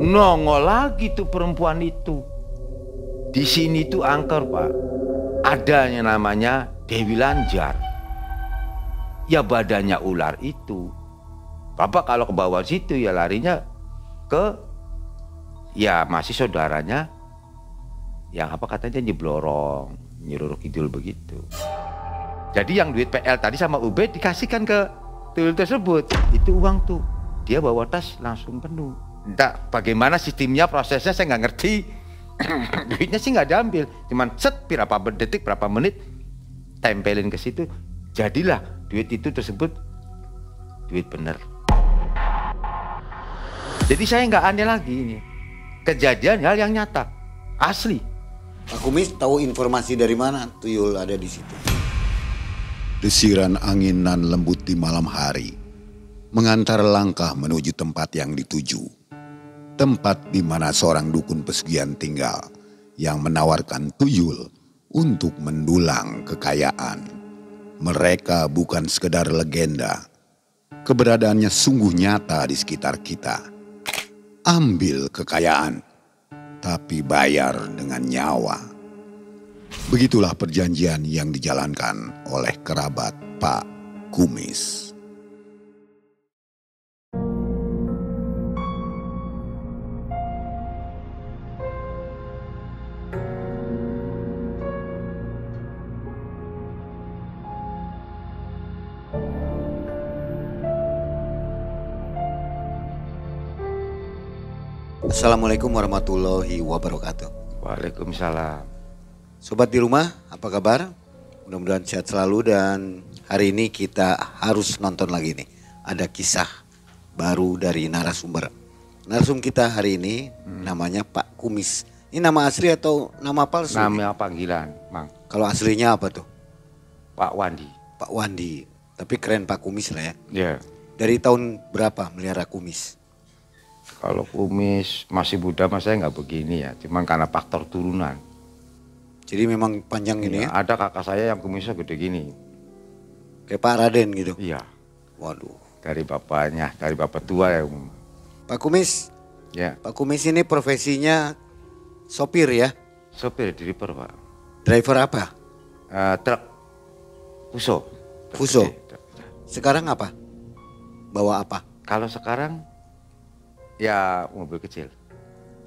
Nongol lagi tuh perempuan itu. Di sini tuh angker, Pak. Ada yang namanya Dewi Lanjar. Ya badannya ular itu. Bapak kalau ke bawah situ ya larinya ke ya masih saudaranya yang apa katanya nyeblorong, nyuruh kidul begitu. Jadi yang duit PL tadi sama Ubed dikasihkan ke tuyul tersebut. Itu uang tuh. Dia bawa tas langsung penuh. Entah bagaimana sistemnya, prosesnya saya nggak ngerti. Duitnya sih nggak diambil, cuman set berapa detik, berapa menit tempelin ke situ. Jadilah duit itu tersebut duit bener. Jadi saya nggak aneh lagi ini. Kejadian hal yang nyata, asli. Pak Kumis tahu informasi dari mana tuyul ada di situ? Desiran angin nan lembut di malam hari mengantar langkah menuju tempat yang dituju. Tempat di mana seorang dukun pesugihan tinggal yang menawarkan tuyul untuk mendulang kekayaan. Mereka bukan sekedar legenda. Keberadaannya sungguh nyata di sekitar kita. Ambil kekayaan, tapi bayar dengan nyawa. Begitulah perjanjian yang dijalankan oleh kerabat Pak Kumis. Assalamualaikum warahmatullahi wabarakatuh. Waalaikumsalam. Sobat di rumah, apa kabar? Mudah-mudahan sehat selalu dan hari ini kita harus nonton lagi nih. Ada kisah baru dari narasumber. Narasumber kita hari ini namanya Pak Kumis. Ini nama asli atau nama palsu? Nama panggilan, Mang. Kalau aslinya apa tuh? Pak Wandi. Pak Wandi. Tapi keren Pak Kumis lah ya. Ya. Dari tahun berapa melihara kumis? Kalau kumis masih muda mas saya nggak begini ya, cuman karena faktor turunan. Jadi memang panjang ini ya? Ada kakak saya yang kumisnya gede gini. Kayak Pak Raden gitu? Iya. Waduh. Dari bapaknya, dari bapak tua ya. Pak Kumis? Ya. Pak Kumis ini profesinya sopir ya? Sopir driver Pak. Driver apa? Truk. Fuso. Fuso. Sekarang apa? Bawa apa? Kalau sekarang ya mobil kecil.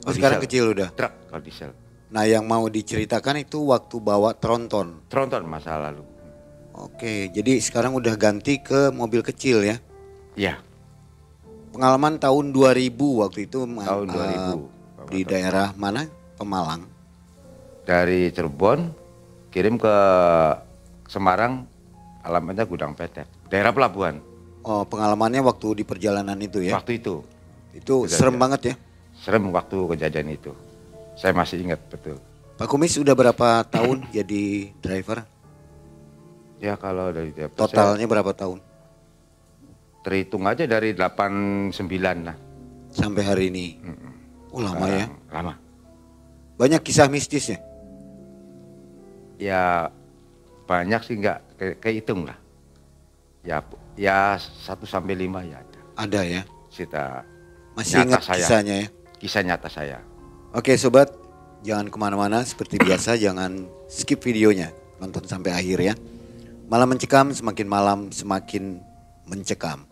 Oh sekarang kecil udah? Truk kalau diesel. Nah yang mau diceritakan itu waktu bawa tronton. Tronton masa lalu. Oke, jadi sekarang udah ganti ke mobil kecil ya? Iya. Pengalaman tahun 2000 waktu itu. Tahun 2000. Di daerah mana? Pemalang. Dari Cirebon kirim ke Semarang, alamatnya Gudang Petek. Daerah pelabuhan. Oh pengalamannya waktu di perjalanan itu ya? Waktu itu. Itu serem banget ya? Serem waktu kejadian itu. Saya masih ingat betul. Pak Kumis udah berapa tahun jadi driver? Ya kalau dari totalnya berapa tahun? Terhitung aja dari 89 lah. Sampai hari ini? Oh lama ya? Lama. Banyak kisah mistisnya? Ya banyak sih nggak kehitung lah. Ya 1 sampai 5 ya ada. Ada ya? Cerita masih ingat saya. Kisahnya ya? Kisah nyata saya. Oke sobat, jangan kemana-mana seperti biasa, jangan skip videonya, nonton sampai akhir ya. Malam mencekam, semakin malam semakin mencekam.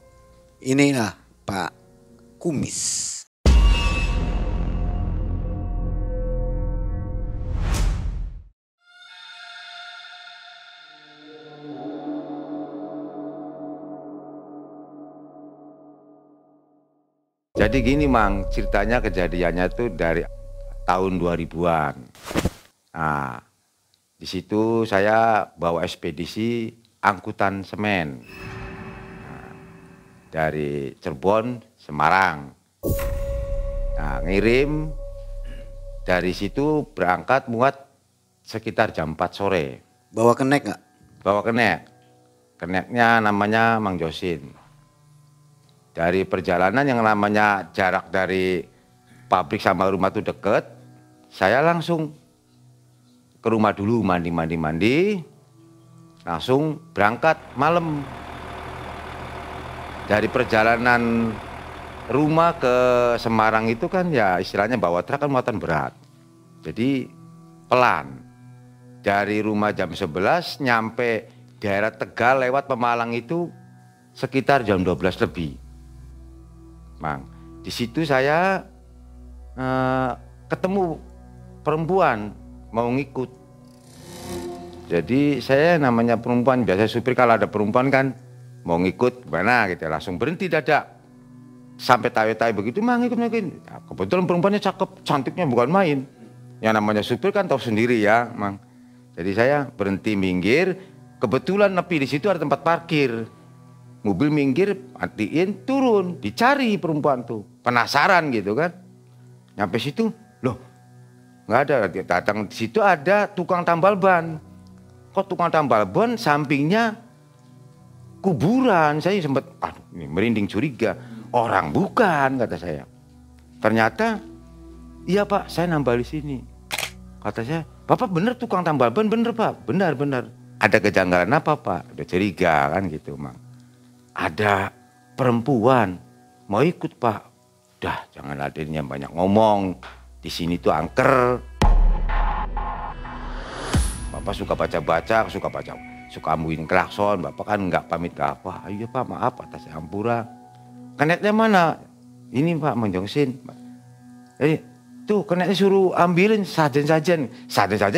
Inilah Pak Kumis. Jadi gini Mang, ceritanya kejadiannya tuh dari tahun 2000-an. Nah, di situ saya bawa ekspedisi angkutan semen. Nah, dari Cirebon, Semarang. Nah, ngirim dari situ berangkat muat sekitar jam 4 sore. Bawa kenek nggak? Bawa kenek. Keneknya namanya Mang Josin. Dari perjalanan yang namanya jarak dari pabrik sama rumah itu deket, saya langsung ke rumah dulu mandi, langsung berangkat malam. Dari perjalanan rumah ke Semarang itu kan ya istilahnya bawa truk kan muatan berat. Jadi pelan. Dari rumah jam 11 nyampe daerah Tegal lewat Pemalang itu sekitar jam 12 lebih. Mang, di situ saya ketemu perempuan mau ngikut. Jadi saya namanya perempuan, biasa supir kalau ada perempuan kan mau ngikut mana gitu, langsung berhenti dadak. Sampai tahu-tahu begitu, mang ikut. Ya, kebetulan perempuannya cakep, cantiknya bukan main. Yang namanya supir kan tahu sendiri ya, mang. Jadi saya berhenti minggir, kebetulan nepi di situ ada tempat parkir. Mobil minggir, matiin, turun, dicari perempuan tuh. Penasaran gitu kan. Nyampe situ, loh nggak ada. Datang di situ ada tukang tambal ban. Kok tukang tambal ban sampingnya kuburan. Saya sempat, aduh ini merinding curiga. Orang bukan kata saya. Ternyata, iya Pak saya nambal di sini. Kata saya, Bapak bener tukang tambal ban? Bener Pak, benar. Ada kejanggalan apa Pak? Udah curiga kan gitu Mang. Ada perempuan mau ikut Pak. Udah jangan adanya banyak ngomong. Di sini tuh angker. Bapak suka baca-baca, suka ambuin klakson. Bapak kan nggak pamit ke apa. Ayo Pak maaf atas ampura. Kenetnya mana? Ini Pak menjongsin. Jadi tuh kenetnya suruh ambilin sajen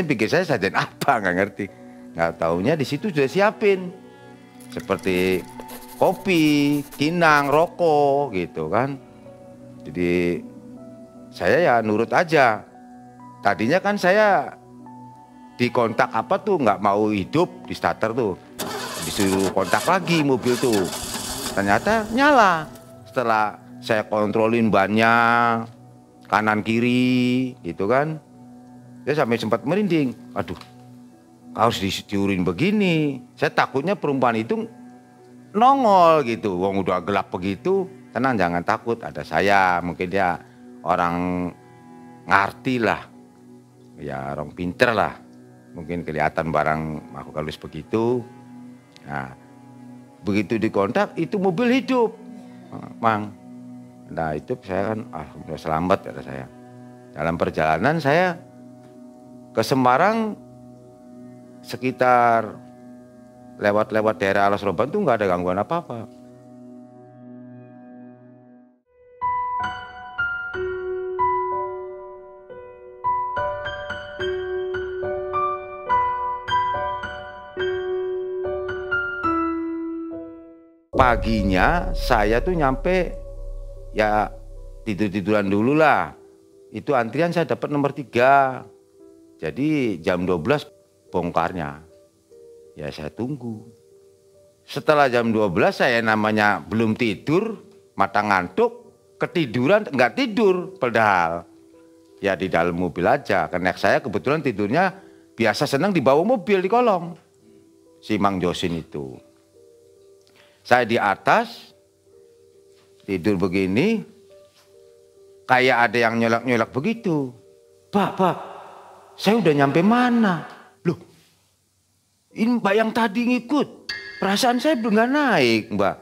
pikir saya sajen apa nggak ngerti. Nggak taunya di situ sudah siapin. Seperti kopi, kinang, rokok gitu kan. Jadi saya ya nurut aja. Tadinya kan saya dikontak apa tuh nggak mau hidup di starter tuh. Disuruh kontak lagi mobil tuh. Ternyata nyala. Setelah saya kontrolin bannya kanan kiri gitu kan. Dia sampai sempat merinding. Aduh harus ditiurin begini. Saya takutnya perempuan itu nongol gitu. Wong udah gelap begitu. Tenang jangan takut ada saya. Mungkin dia orang ngerti lah. Ya orang pinter lah. Mungkin kelihatan barang makhluk halus begitu. Nah begitu dikontak itu mobil hidup. Mang. Nah itu saya kan alhamdulillah selamat kata saya. Dalam perjalanan saya ke Semarang sekitar lewat daerah Alas Roban tuh nggak ada gangguan apa-apa. Paginya saya tuh nyampe ya tidur-tiduran dulu lah. Itu antrian saya dapat nomor 3. Jadi jam 12 bongkarnya. Ya saya tunggu. Setelah jam 12 saya namanya belum tidur, mata ngantuk, ketiduran, nggak tidur padahal. Ya di dalam mobil aja. Karena saya kebetulan tidurnya biasa senang di bawah mobil di kolong. Si Mang Josin itu. Saya di atas, tidur begini, kayak ada yang nyolak-nyolak begitu. Pak, saya udah nyampe mana? Loh, ini Mbak yang tadi ngikut. Perasaan saya belum nggak naik, Mbak.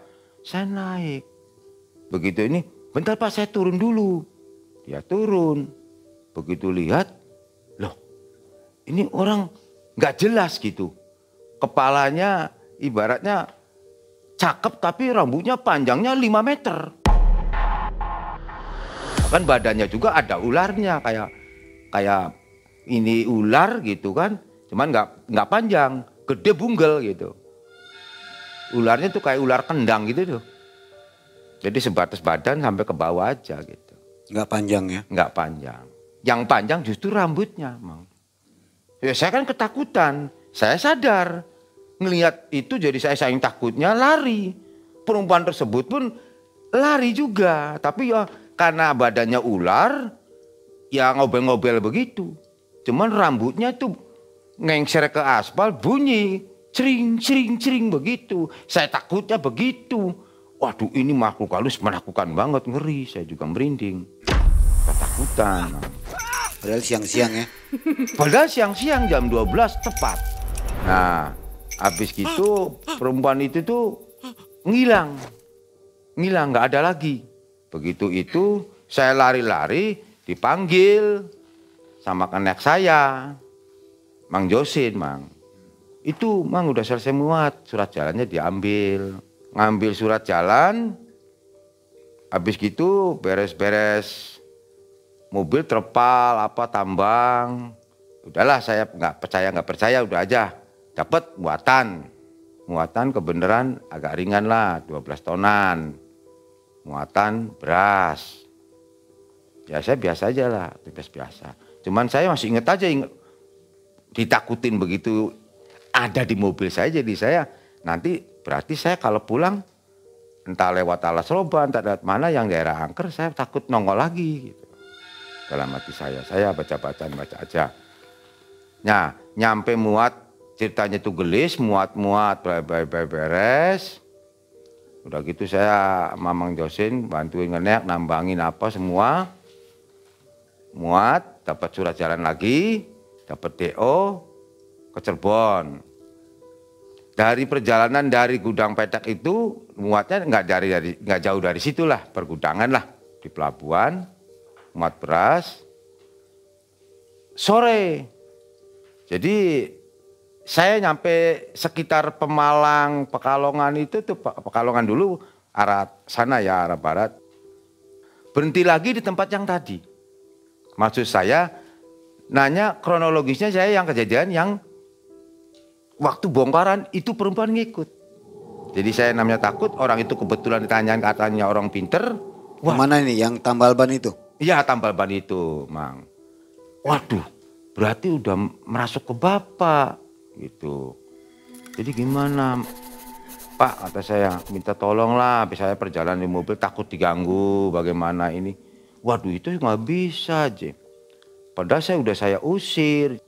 Saya naik. Begitu ini, bentar Pak saya turun dulu. Dia turun. Begitu lihat, loh ini orang nggak jelas gitu. Kepalanya ibaratnya cakep tapi rambutnya panjangnya 5 meter. Bahkan badannya juga ada ularnya kayak ini ular gitu kan. Cuman nggak panjang, gede bunggel gitu. Ularnya tuh kayak ular kendang gitu tuh. Jadi sebatas badan sampai ke bawah aja gitu. Nggak panjang ya? Nggak panjang. Yang panjang justru rambutnya, Mang. Ya saya kan ketakutan. Saya sadar. Ngelihat itu jadi saya saking takutnya lari. Perempuan tersebut pun lari juga. Tapi ya karena badannya ular, ya ngobel-ngobel begitu. Cuman rambutnya tuh ngengser ke aspal bunyi. Cering begitu. Saya takutnya begitu. Waduh ini makhluk halus menakutkan banget, ngeri. Saya juga merinding. Ketakutan. Padahal siang-siang ya? Padahal siang-siang jam 12 tepat. Nah habis gitu perempuan itu tuh ngilang nggak ada lagi. Begitu itu saya lari-lari dipanggil sama kenek saya, Mang Josin, Mang. Itu Mang udah selesai muat, surat jalannya diambil. Ngambil surat jalan, habis gitu beres-beres mobil terpal, apa tambang. Udahlah saya nggak percaya, udah aja. Dapat muatan. Muatan kebenaran agak ringan lah, 12 tonan. Muatan beras. Ya saya biasa aja lah, biasa. Cuman saya masih ingat aja, ditakutin begitu ada di mobil saya, jadi saya nanti berarti saya kalau pulang entah lewat Alas Roban, entah lewat mana yang daerah angker, saya takut nongol lagi gitu. Dalam hati saya baca aja. Nah, nyampe muat, ceritanya tuh gelis, muat, beres. Udah gitu saya sama Mang Josin bantuin ngenek, nambangin apa semua. Muat, dapat surat jalan lagi, dapat DO ke Cirebon. Dari perjalanan dari gudang petak itu muatnya nggak jauh dari situlah, pergudangan lah di pelabuhan, muat beras. Sore, jadi saya nyampe sekitar Pemalang, Pekalongan itu tuh, Pekalongan dulu arah sana ya, arah barat. Berhenti lagi di tempat yang tadi. Maksud saya nanya kronologisnya, saya yang kejadian yang waktu bongkaran itu perempuan ngikut. Jadi saya namanya takut, orang itu kebetulan ditanyain katanya orang pinter. Wah, mana ini yang tambal ban itu? Iya, tambal ban itu, Mang. Waduh, berarti udah merasuk ke Bapak gitu. Jadi gimana, Pak, kata saya, minta tolong lah, saya perjalanan di mobil takut diganggu, bagaimana ini. Waduh, itu nggak bisa aja. Padahal saya usir.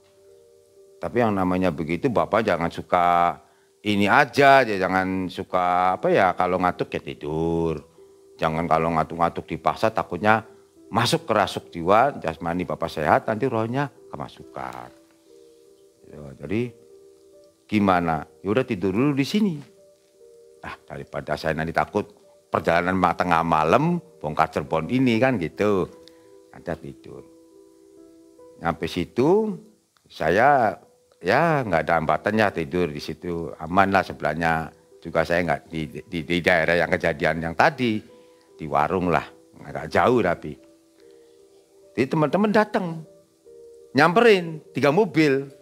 Tapi yang namanya begitu, Bapak jangan suka ini aja, jangan suka apa ya, kalau ngantuk ya tidur. Jangan kalau ngantuk-ngantuk dipaksa, takutnya masuk kerasuk jiwa, jasmani Bapak sehat, nanti rohnya kemasukan. Jadi gimana? Ya udah tidur dulu di sini. Daripada saya nanti takut perjalanan tengah malam bongkar Cirebon ini kan gitu. Ada tidur. Sampai situ saya ya nggak ada hambatannya, tidur di situ aman lah, sebelahnya juga saya nggak di daerah yang kejadian yang tadi, di warung lah, agak jauh tapi. Jadi teman-teman datang nyamperin 3 mobil.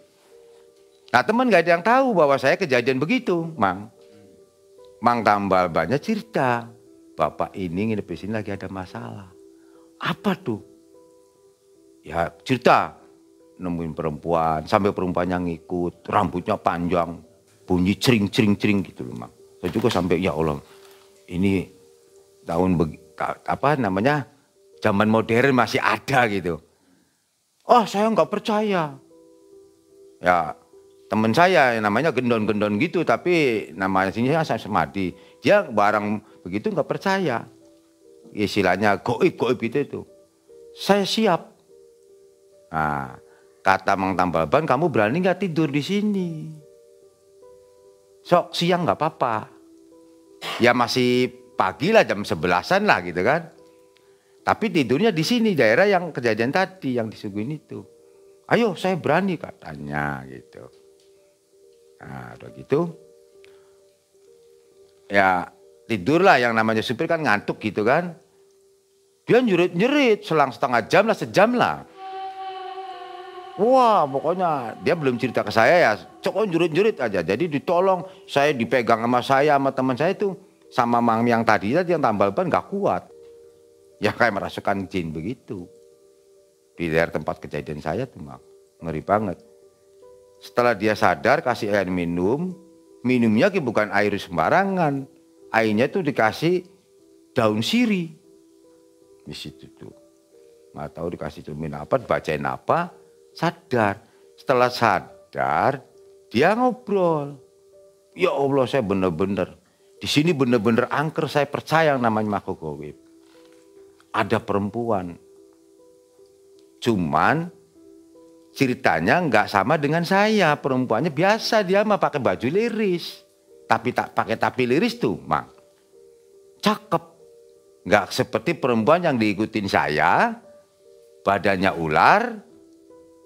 Nah, teman nggak ada yang tahu bahwa saya kejadian begitu, Mang. Mang tambal banyak cerita, Bapak ini nginep di sini lagi ada masalah. Apa tuh? Ya cerita, nemuin perempuan, sampai perempuannya ngikut, rambutnya panjang, bunyi cering gitu loh, Mang. Saya juga sampai ya Allah, ini tahun zaman modern masih ada gitu. Oh, saya nggak percaya. Ya teman saya yang namanya gendon-gendon gitu, tapi namanya sini saya semadi. Dia barang begitu nggak percaya. Istilahnya goib itu. Saya siap. Nah, kata Mang Tambal Ban, kamu berani nggak tidur di sini? Sok siang nggak apa-apa. Ya masih pagi lah, jam 11-an lah gitu kan. Tapi tidurnya di sini, daerah yang kejadian tadi, yang disuguhin itu. Ayo, saya berani katanya gitu. Nah, udah gitu. Ya tidurlah, yang namanya supir kan ngantuk gitu kan. Dia nyerit-nyerit selang setengah jam lah, sejam lah. Wah, pokoknya dia belum cerita ke saya ya, cokon jurit-jurit aja. Jadi ditolong, saya dipegang sama teman saya itu, sama Mang yang tadi yang tambal ban nggak kuat. Ya kayak merasukan jin begitu. Di daerah tempat kejadian saya tuh, Mang. Ngeri banget. Setelah dia sadar, kasih air minum, minumnya bukan air sembarangan. Airnya tuh dikasih daun sirih. Di situ tuh. Nggak tahu dikasih cumin apa, bacain apa. Sadar. Setelah sadar, dia ngobrol. Ya Allah, saya bener-bener di sini bener-bener angker, saya percaya yang namanya makhluk goib. Ada perempuan. Cuman ceritanya nggak sama dengan saya. Perempuannya biasa, dia mah pakai baju liris. Tapi tak pakai tapi liris tuh, Mang. Cakep. Nggak seperti perempuan yang diikutin saya, badannya ular,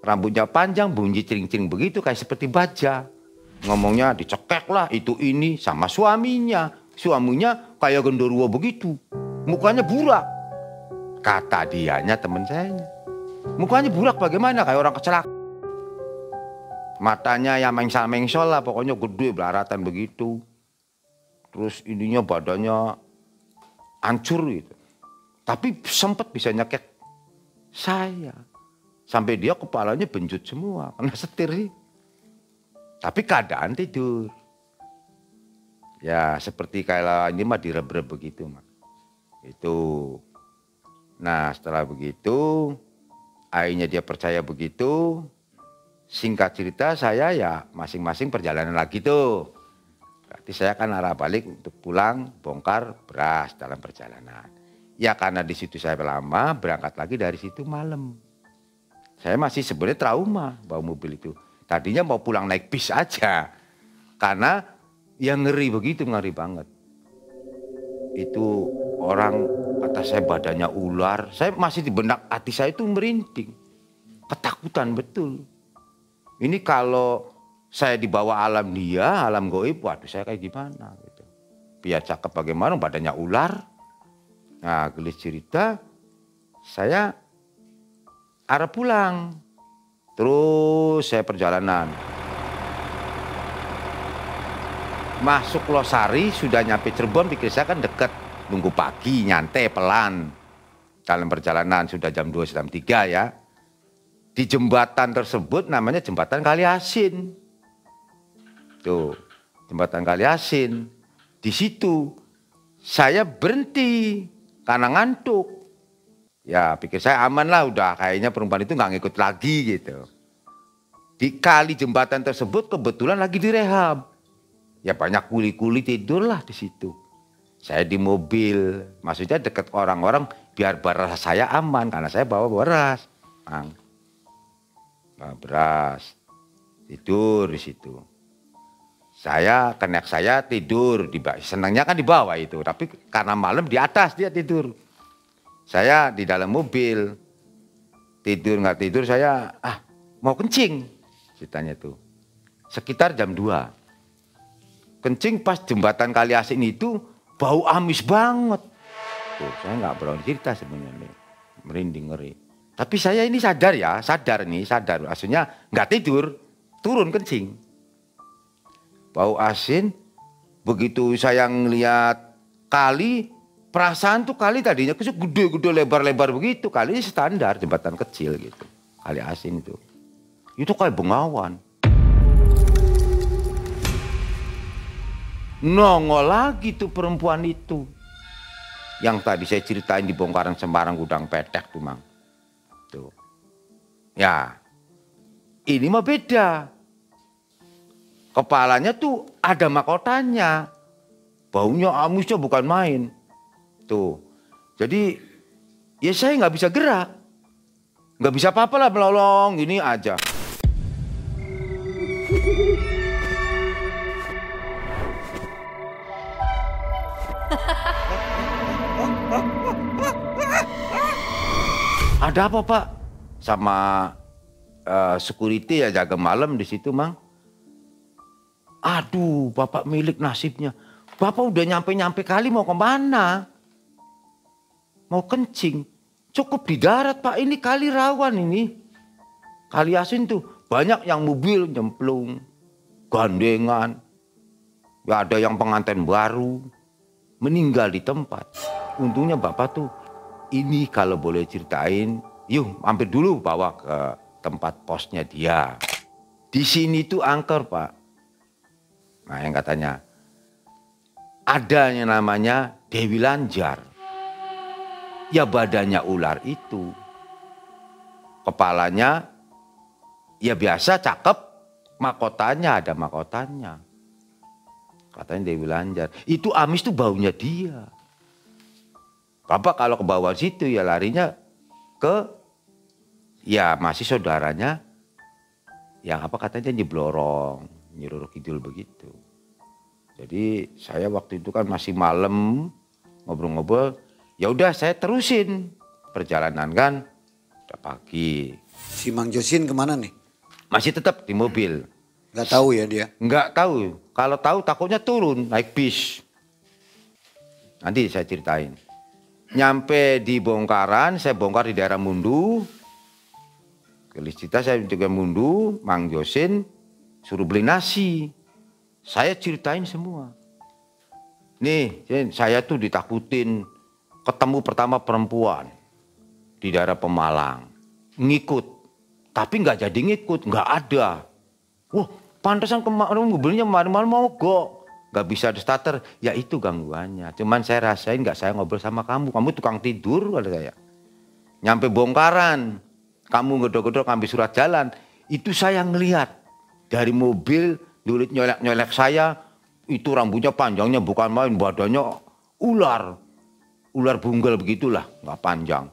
rambutnya panjang, bunyi cering-cering begitu kayak seperti baja. Ngomongnya dicekek lah itu ini sama suaminya. Suaminya kayak genderuwo begitu, mukanya burak. Kata dianya teman saya. Mukanya burak bagaimana kayak orang kecelakaan. Matanya yang mengsal-mengsol lah, pokoknya gede belaratan begitu. Terus ininya badannya hancur gitu. Tapi sempat bisa nyekek saya. Sampai dia kepalanya benjut semua, kena setir sih. Tapi keadaan tidur. Ya seperti kayak ini mah direb-reb begitu mah. Itu. Nah setelah begitu, akhirnya dia percaya begitu. Singkat cerita saya ya masing-masing perjalanan lagi tuh. Berarti saya kan arah balik untuk pulang bongkar beras dalam perjalanan. Ya karena di situ saya lama berangkat lagi dari situ malam. Saya masih sebenarnya trauma bawa mobil itu. Tadinya mau pulang naik bis aja. Karena yang ngeri begitu, ngeri banget. Itu orang kata saya badannya ular. Saya masih di benak hati saya itu merinding. Ketakutan betul. Ini kalau saya dibawa alam dia, alam goib, waduh saya kayak gimana gitu. Biar cakep bagaimana, badannya ular. Nah gelis cerita, saya arah pulang. Terus saya perjalanan. Masuk Losari, sudah nyampe Cirebon, pikir saya kan deket. Nunggu pagi, nyantai, pelan. Dalam perjalanan sudah jam 2, jam 3 ya. Di jembatan tersebut namanya jembatan Kali Asin. Tuh, jembatan Kali Asin. Di situ saya berhenti karena ngantuk. Ya pikir saya aman lah, udah kayaknya perempuan itu nggak ngikut lagi gitu. Di kali jembatan tersebut kebetulan lagi direhab. Ya banyak kuli-kuli tidur lah di situ. Saya di mobil, maksudnya deket orang-orang biar beras saya aman karena saya bawa beras. Bawa beras, tidur di situ. Saya, kenek saya tidur, senangnya kan di bawah itu, tapi karena malam di atas dia tidur. Saya di dalam mobil, tidur nggak tidur saya, mau kencing, ceritanya tuh. Sekitar jam 2. Kencing pas jembatan Kali Asin itu bau amis banget. Tuh, saya nggak berani cerita sebenarnya, merinding ngeri. Tapi saya ini sadar ya, sadar, maksudnya nggak tidur, turun kencing. Bau asin, begitu saya ngeliat kali, perasaan tuh kali tadinya gede-gede lebar-lebar begitu, kali ini standar jembatan kecil gitu, Kali Asin itu. Itu kayak Bengawan. Nongol lagi tuh perempuan itu. Yang tadi saya ceritain di bongkaran Sembarang Gudang Petek tuh Mang. Tuh. Ya, ini mah beda. Kepalanya tuh ada mahkotanya. Baunya amisnya bukan main. Tuh. Jadi ya saya nggak bisa gerak. Nggak bisa apa-apa lah melolong gini aja. Ada apa Pak? Sama security ya jaga malam di situ Mang. Aduh Bapak milik nasibnya. Bapak udah nyampe-nyampe kali mau kemana? Mau kencing. Cukup di darat Pak, ini kali rawan ini. Kali Asin tuh banyak yang mobil nyemplung. Gandengan. Ya ada yang pengantin baru. Meninggal di tempat. Untungnya Bapak tuh ini kalau boleh ceritain, yuk mampir dulu bawa ke tempat posnya dia. Di sini tuh angker Pak. Nah yang katanya, ada yang namanya Dewi Lanjar. Ya badannya ular itu. Kepalanya ya biasa cakep, mahkotanya ada mahkotanya. Katanya Dewi Lanjar. Itu amis tuh baunya dia. Bapak kalau ke bawah situ ya larinya ke ya masih saudaranya yang apa katanya nyeblorong, nyiruru kidul begitu. Jadi saya waktu itu kan masih malam ngobrol-ngobrol, Ya udah saya terusin perjalanan kan. Udah pagi. Si Mang Josin kemana nih? Masih tetap di mobil. Nggak tahu ya dia? Nggak tahu. Kalau tahu takutnya turun naik bis. Nanti saya ceritain. Nyampe di bongkaran, saya bongkar di daerah Mundu. Gelis cerita saya juga Mundu, Mang Josin suruh beli nasi. Saya ceritain semua. Nih, saya tuh ditakutin. Ketemu pertama perempuan di daerah Pemalang. Ngikut. Tapi nggak jadi ngikut, nggak ada. Wah, pantesan kemarin mobilnya malam-malam mogok. Nggak bisa di starter, ya itu gangguannya. Cuman saya rasain nggak saya ngobrol sama kamu tukang tidur kata saya. Nyampe bongkaran, kamu gedor-gedor ngambil surat jalan, itu saya ngelihat dari mobil dulit nyolek saya, itu rambutnya panjangnya bukan main, badannya ular bunggel begitulah, nggak panjang.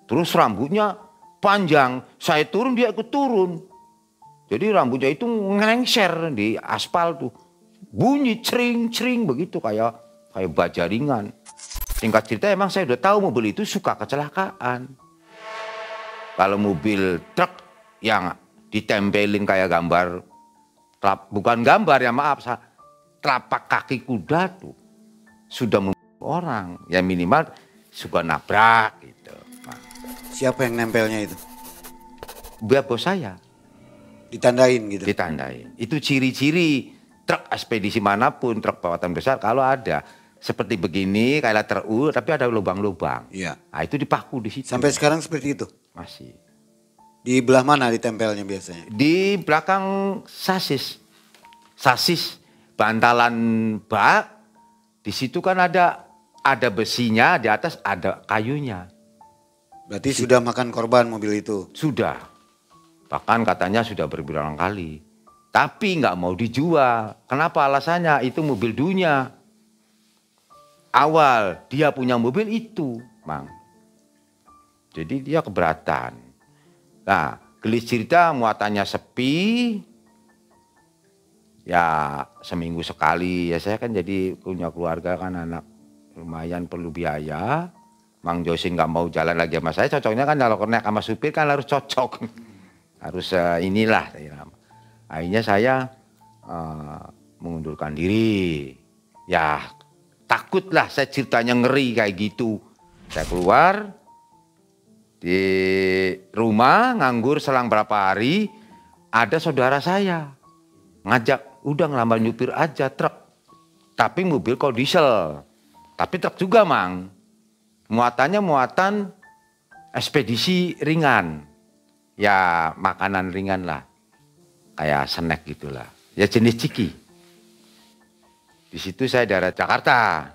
Terus rambutnya panjang, saya turun dia ikut turun. Jadi rambutnya itu ngelengser di aspal tuh. Bunyi cering-cering begitu kayak baja ringan. Singkat cerita emang saya udah tahu mobil itu suka kecelakaan. Kalau mobil truk yang ditempelin kayak gambar, bukan gambar ya maaf, telapak kaki kuda tuh sudah membunuh orang. Ya minimal suka nabrak gitu. Siapa yang nempelnya itu? Bos saya. Ditandain gitu? Ditandain. Itu ciri-ciri truk ekspedisi manapun, truk bawatan besar kalau ada seperti begini kayak truk tapi ada lubang-lubang. Iya. Nah itu dipaku di situ. Sampai sekarang seperti itu? Masih. Di belah mana ditempelnya biasanya? Di belakang sasis. Sasis bantalan bak. Di situ kan ada besinya, di atas ada kayunya. Berarti sudah makan korban mobil itu? Sudah. Bahkan katanya sudah berulang kali. Tapi nggak mau dijual. Kenapa alasannya? Itu mobil dunia. Awal dia punya mobil itu, Mang. Jadi dia keberatan. Nah, gelis cerita muatannya sepi. Ya seminggu sekali. Ya saya kan jadi punya keluarga kan anak. Lumayan perlu biaya. Mang Josin nggak mau jalan lagi sama saya. Cocoknya kan kalau naik sama supir kan harus cocok. Harus inilah. Akhirnya saya mengundurkan diri. Ya takutlah saya ceritanya ngeri kayak gitu. Saya keluar di rumah nganggur selang berapa hari. Ada saudara saya ngajak udah ngelamar nyupir aja truk. Tapi mobil kok diesel. Tapi truk juga Mang. Muatannya muatan ekspedisi ringan. Ya makanan ringan lah. Kayak snack gitulah. Ya jenis ciki. Di situ saya daerah Jakarta.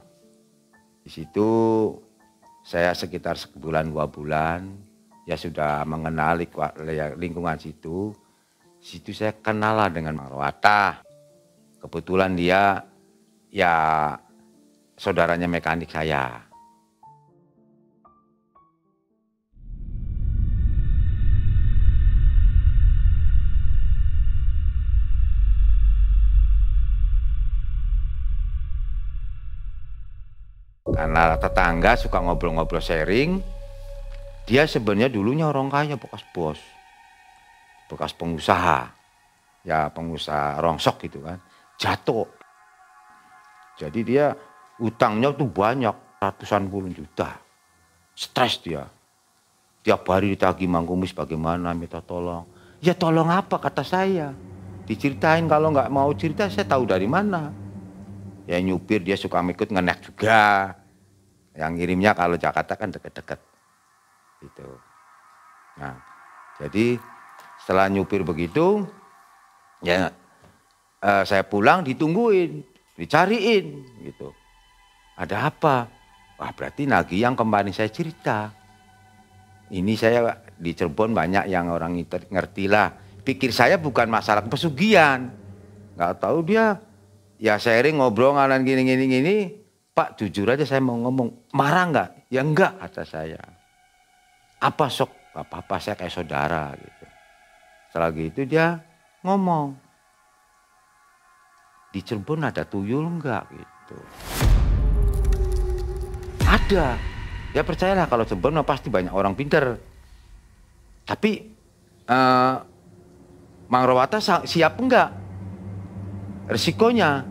Di situ saya sekitar sebulan 2 bulan. Ya sudah mengenali lingkungan situ. Di situ saya kenal lah dengan Mang Rowata. Kebetulan dia ya saudaranya mekanik saya. Karena tetangga suka ngobrol-ngobrol sharing, dia sebenarnya dulunya orang kaya, bekas bos, bekas pengusaha, ya pengusaha rongsok gitu kan, jatuh. Jadi dia utangnya tuh banyak, ratusan puluh juta, stres dia. Tiap hari ditagih Mang Kumis bagaimana minta tolong. Ya tolong apa kata saya, diceritain kalau nggak mau cerita saya tahu dari mana. Ya nyupir dia suka ikut ngenek juga. Yang ngirimnya kalau Jakarta kan deket-deket. Gitu. Nah, jadi setelah nyupir begitu, ya saya pulang ditungguin, dicariin gitu. Ada apa? Wah berarti nagih yang kemarin saya cerita. Ini saya di Cirebon banyak yang orang ngerti lah. Pikir saya bukan masalah pesugihan. Nggak tahu dia. Ya sharing ngobrol ngalan gini. Pak jujur aja saya mau ngomong. Marah nggak? Ya enggak kata saya. Apa sok? Gak apa-apa saya kayak saudara gitu. Setelah gitu dia ngomong. Di Cirebon ada tuyul enggak gitu. Ada. Ya percayalah kalau Cirebon pasti banyak orang pinter. Tapi Mang Rawata siap enggak? Resikonya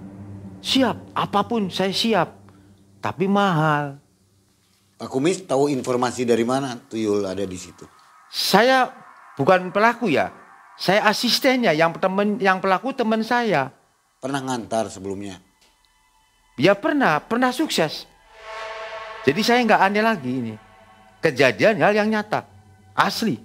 siap, apapun saya siap. Tapi mahal. Pak Kumis tahu informasi dari mana tuyul ada di situ? Saya bukan pelaku ya. Saya asistennya, yang pelaku teman saya. Pernah ngantar sebelumnya? Ya pernah sukses. Jadi saya nggak aneh lagi ini. Kejadian hal yang nyata, asli.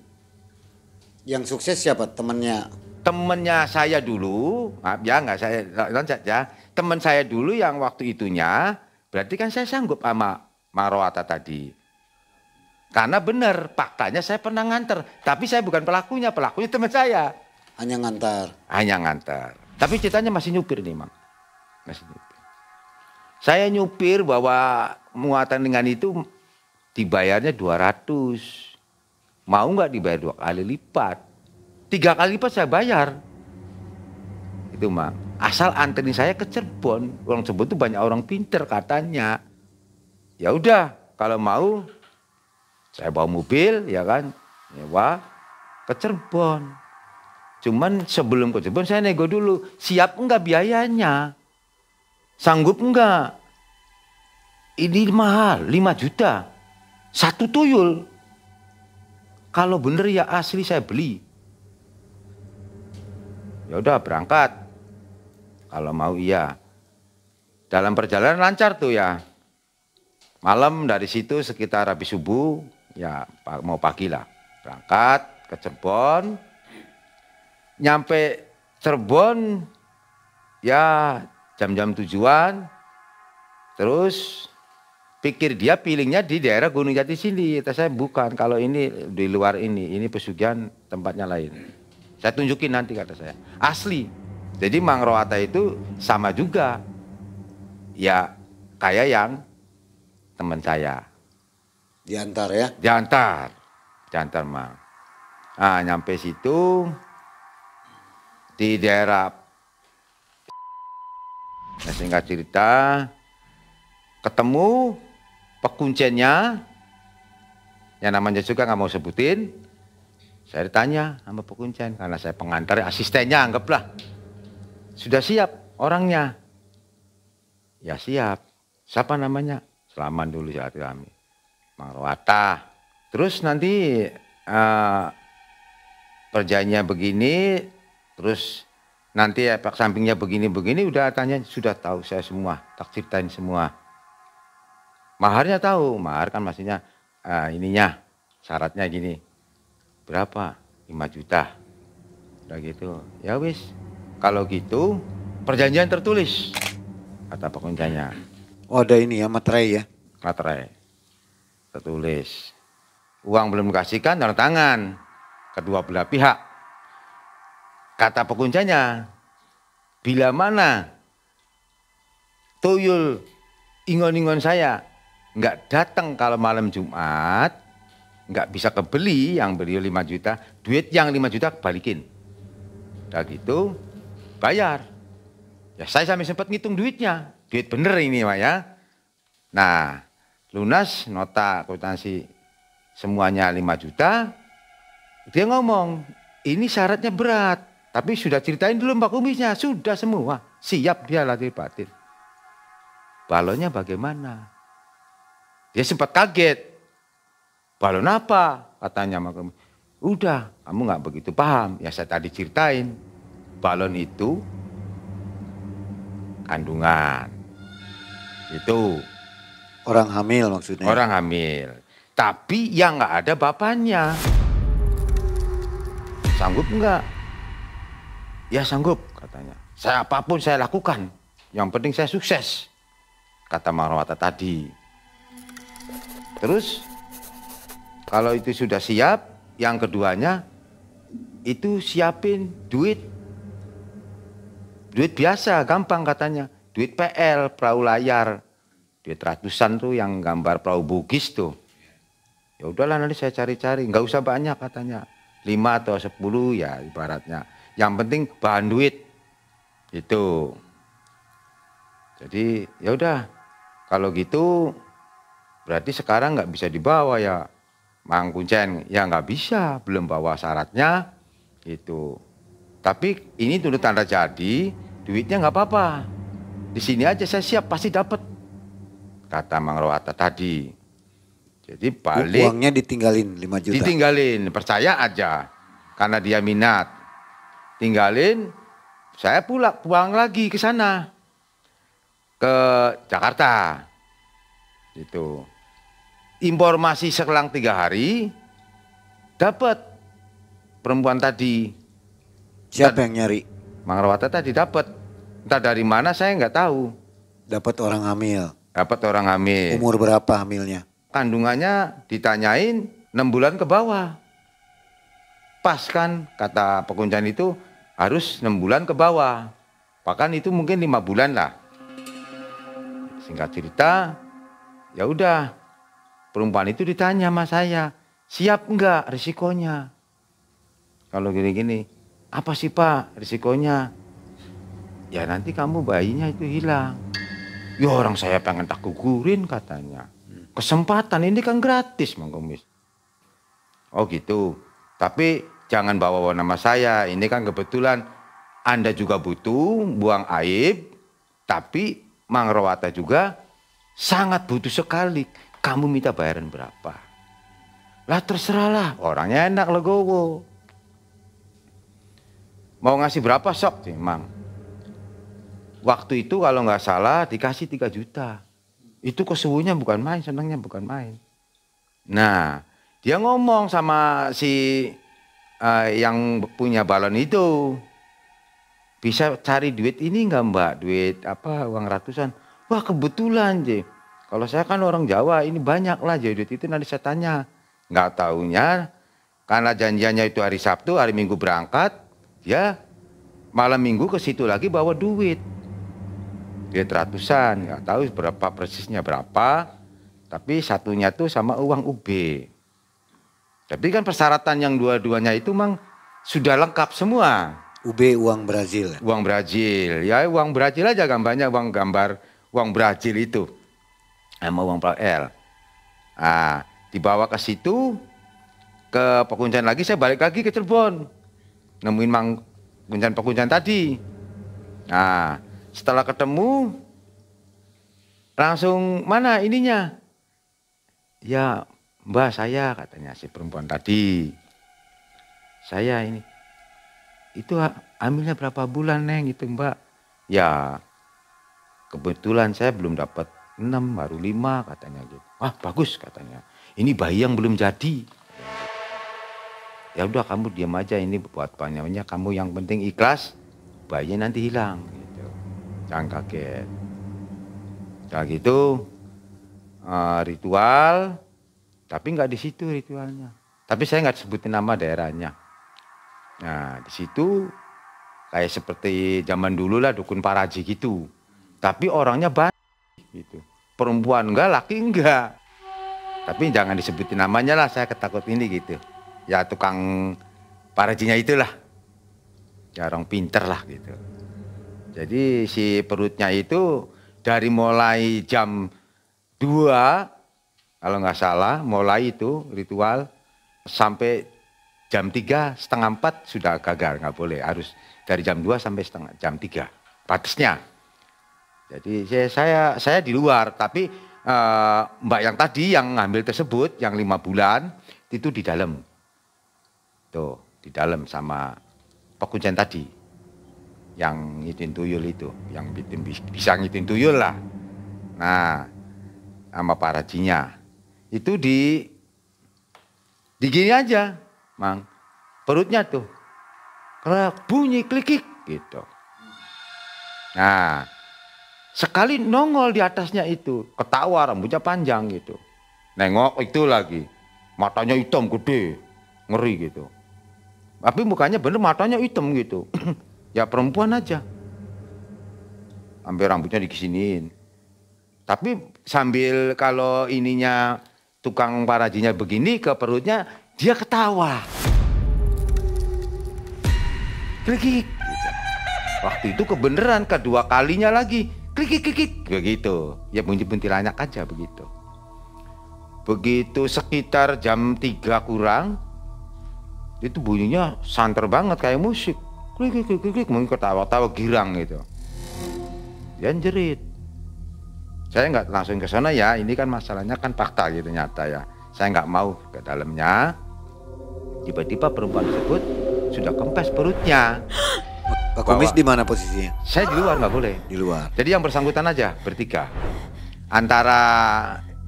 Yang sukses siapa? Temennya? Temennya saya dulu, maaf ya nggak saya loncat ya. Teman saya dulu yang waktu itunya, berarti kan saya sanggup sama Mang Rawata tadi. Karena benar, faktanya saya pernah nganter. Tapi saya bukan pelakunya teman saya. Hanya ngantar? Hanya nganter. Tapi ceritanya masih nyupir nih, Mang. Masih nyupir. Saya nyupir bahwa muatan dengan itu dibayarnya 200. Mau nggak dibayar 2 kali lipat? 3 kali lipat saya bayar. Itu, Mang. Asal anterin saya ke Cirebon. Orang Cirebon itu banyak orang pinter katanya. Ya udah, kalau mau saya bawa mobil, ya kan, nyewa ke Cirebon. Cuman sebelum ke Cirebon saya nego dulu, siap enggak biayanya? Sanggup enggak? Ini mahal, 5 juta. 1 tuyul. Kalau bener ya asli saya beli. Ya udah berangkat. Kalau mau iya. Dalam perjalanan lancar tuh ya. Malam dari situ sekitar habis subuh, ya mau pagi lah. Berangkat ke Cirebon. Nyampe Cirebon ya jam-jam tujuan. Terus pikir dia pilingnya di daerah Gunung Jati sini. Kata saya bukan, kalau ini di luar ini pesugihan tempatnya lain. Saya tunjukin nanti kata saya. Asli. Jadi Mang Rawata itu sama juga. Ya kayak yang teman saya. Diantar ya? Diantar Mang. Nah nyampe situ di daerah, singkat cerita, ketemu pekuncennya, yang namanya juga nggak mau sebutin. Saya ditanya sama pekuncen karena saya pengantar asistennya, anggaplah. Sudah siap orangnya? Ya siap. Siapa namanya? Selamat dulu ya kami. Mang Rawata. Terus nanti perjanjiannya begini, terus nanti efek sampingnya begini-begini, udah tanya, sudah tahu saya semua, tak ceritain semua. Maharnya tahu, mahar kan maksudnya ininya, syaratnya gini. Berapa? 5 juta. Udah gitu, ya wis. Kalau gitu perjanjian tertulis, kata pekuncanya. Oh ada ini ya, materai ya? Materai. Tertulis. Uang belum dikasihkan, tanda tangan. Kedua belah pihak. Kata pekuncanya, bila mana tuyul ingon-ingon saya nggak datang kalau malam Jumat, nggak bisa kebeli yang beli 5 juta, duit yang 5 juta balikin. Udah gitu, bayar. Ya saya sampai sempat ngitung duitnya, duit bener ini Pak ya. Nah, lunas nota akuntansi semuanya 5 juta, dia ngomong, ini syaratnya berat, tapi sudah ceritain dulu Mbak Kumisnya, sudah semua, siap dia latih batin. Balonnya bagaimana? Dia sempat kaget. Balon apa? Katanya Mbak Kumis. Udah, kamu nggak begitu paham. Ya saya tadi ceritain, balon itu kandungan. Itu. Orang hamil maksudnya? Orang hamil. Tapi yang nggak ada bapaknya. Sanggup nggak? Ya sanggup katanya. Saya apapun saya lakukan. Yang penting saya sukses. Kata Mang Rawata tadi. Terus kalau itu sudah siap, yang keduanya itu siapin duit. Duit biasa, gampang katanya. Duit PL, perahu layar. Duit ratusan tuh yang gambar perahu Bugis tuh. Ya udahlah nanti saya cari-cari, nggak usah banyak katanya. 5 atau 10 ya ibaratnya. Yang penting bahan duit. Itu. Jadi ya udah, kalau gitu berarti sekarang nggak bisa dibawa ya Mang Kuncen. Ya nggak bisa, belum bawa syaratnya gitu. Tapi ini tuntutan raja jadi, duitnya nggak apa-apa. Di sini aja saya siap, pasti dapat, kata Mang Rawata tadi. Jadi balik. Uangnya ditinggalin 5 juta. Ditinggalin, percaya aja. Karena dia minat. Tinggalin, saya pulang lagi ke sana. Ke Jakarta. Gitu. Informasi selang 3 hari, dapat perempuan tadi. Siapa yang nyari? Mang Rawata tadi dapat. Entah dari mana saya nggak tahu. Dapat orang hamil. Dapat orang hamil. Umur berapa hamilnya? Kandungannya ditanyain 6 bulan ke bawah. Pas kan kata Pekunjan itu harus 6 bulan ke bawah. Bahkan itu mungkin 5 bulan lah. Singkat cerita, ya udah perempuan itu ditanya sama saya, siap enggak risikonya? Kalau gini-gini, apa sih Pak risikonya? Ya nanti kamu bayinya itu hilang. Ya orang saya pengen tak gugurin katanya. Kesempatan ini kan gratis Mang Kumis. Oh gitu. Tapi jangan bawa nama saya. Ini kan kebetulan Anda juga butuh buang aib. Tapi Mang Rawata juga sangat butuh sekali. Kamu minta bayaran berapa? Lah terserahlah. Orangnya enak legowo. Mau ngasih berapa sok sih Mang? Waktu itu kalau nggak salah dikasih 3 juta. Itu kesuhunya bukan main, senangnya bukan main. Nah, dia ngomong sama si yang punya balon itu. Bisa cari duit ini enggak Mbak? Duit apa, uang ratusan. Wah kebetulan J. Kalau saya kan orang Jawa, ini banyak lah J. Duit itu nanti saya tanya. Nggak taunya, karena janjiannya itu hari Sabtu, hari Minggu berangkat. Ya malam Minggu ke situ lagi bawa duit. Duit ratusan, nggak tahu berapa persisnya berapa, tapi satunya tuh sama uang UB. Tapi kan persyaratan yang dua-duanya itu Mang sudah lengkap semua. UB uang Brazil. Uang Brazil, ya uang Brazil aja gambarnya, uang gambar uang Brazil itu, sama uang PL. Nah, dibawa ke situ, ke Pekunjan lagi, saya balik lagi ke Cirebon, nemuin Mang Pekunjan tadi. Nah, setelah ketemu, langsung mana ininya? Ya Mbak saya, katanya si perempuan tadi. Saya ini, itu hamilnya berapa bulan Neng itu Mbak? Ya kebetulan saya belum dapat 6, baru 5 katanya gitu. Wah bagus katanya, ini bayi yang belum jadi. Ya udah kamu diam aja, ini buat namanya kamu yang penting ikhlas, bayinya nanti hilang. Jangan kaget. Nah gitu ritual, tapi nggak di situ ritualnya. Tapi saya nggak sebutin nama daerahnya. Nah di situ kayak seperti zaman dulu lah dukun Paraji gitu. Tapi orangnya banyak gitu. Perempuan enggak, laki enggak. Tapi jangan disebutin namanya lah, saya ketakut ini gitu. Ya tukang Parajinya itulah. Ya orang pinter lah gitu. Jadi si perutnya itu dari mulai jam 2, kalau nggak salah, mulai itu ritual sampai jam 3, setengah 4 sudah gagal, nggak boleh. Harus dari jam 2 sampai jam 3, batasnya. Jadi saya di luar, tapi Mbak yang tadi yang ngambil tersebut, yang 5 bulan, itu di dalam. Tuh, di dalam sama Pekunjan tadi. Yang ngitin tuyul itu, yang bisa ngitin tuyul lah. Nah, sama Parajinya. Itu di gini aja, Mang. Perutnya tuh. Kerak, bunyi klikik gitu. Nah, sekali nongol di atasnya itu, ketawa rambutnya panjang gitu. Nengok itu lagi. Matanya hitam gede, ngeri gitu. Tapi mukanya bener matanya hitam gitu. Ya perempuan aja. Sampai rambutnya dikisinin. Tapi sambil kalau ininya tukang Parajinya begini ke perutnya, dia ketawa. Klikik. Gitu. Waktu itu kebeneran kedua kalinya lagi. Klikik klikik. Begitu. Ya bunyi buntilanyak aja begitu. Begitu sekitar jam 3 kurang, itu bunyinya santer banget kayak musik. Klik klik klik klik, mungkin ketawa-tawa girang gitu. Dia jerit. Saya nggak langsung ke sana ya, ini kan masalahnya kan fakta gitu nyata ya. Saya nggak mau ke dalamnya. Tiba-tiba perempuan tersebut sudah kempes perutnya. Pak Kumis di mana posisinya? Saya di luar, nggak boleh. Di luar. Jadi yang bersangkutan aja bertiga. Antara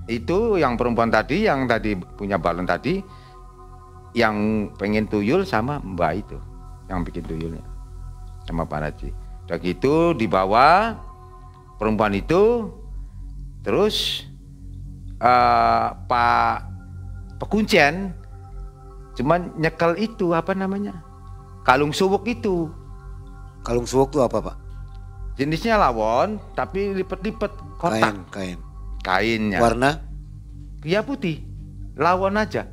itu yang perempuan tadi, yang tadi punya balon tadi, yang pengen tuyul sama Mbak itu, yang bikin tuyulnya, sama Pak Raji. Udah gitu dibawa perempuan itu, terus Pak Pekuncen cuman nyekel itu apa namanya, kalung suwuk itu. Kalung suwuk itu apa, Pak? Jenisnya lawon, tapi lipet-lipet kotak. Kain. Kainnya. Warna? Ya putih. Lawon aja.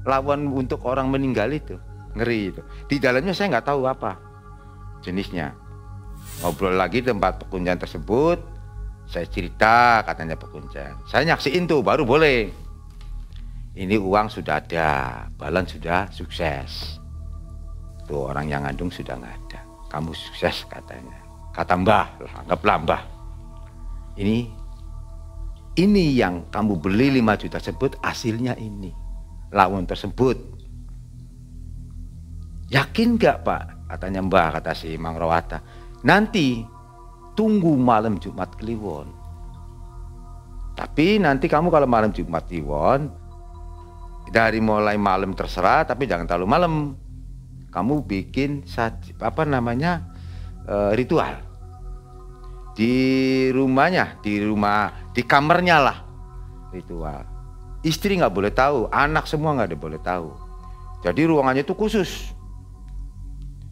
Lawon untuk orang meninggal itu. Ngeri itu. Di dalamnya saya nggak tahu apa jenisnya. Ngobrol lagi di tempat Pekuncen tersebut. Saya cerita, katanya Pekuncen. Saya nyaksiin tuh, baru boleh. Ini uang sudah ada, balon sudah sukses. Tuh orang yang ngandung sudah nggak ada. Kamu sukses katanya. Kata Mbah, anggaplah Mbah. Ini yang kamu beli 5 juta tersebut, hasilnya ini. Lawon tersebut. Yakin gak Pak? Katanya Mbah, kata si Mang Rawata. Nanti tunggu malam Jumat Kliwon. Tapi nanti kamu kalau malam Jumat Kliwon, dari mulai malam terserah, tapi jangan terlalu malam. Kamu bikin ritual di rumahnya, di kamarnya lah, ritual. Istri nggak boleh tahu, anak semua nggak boleh tahu. Jadi ruangannya itu khusus,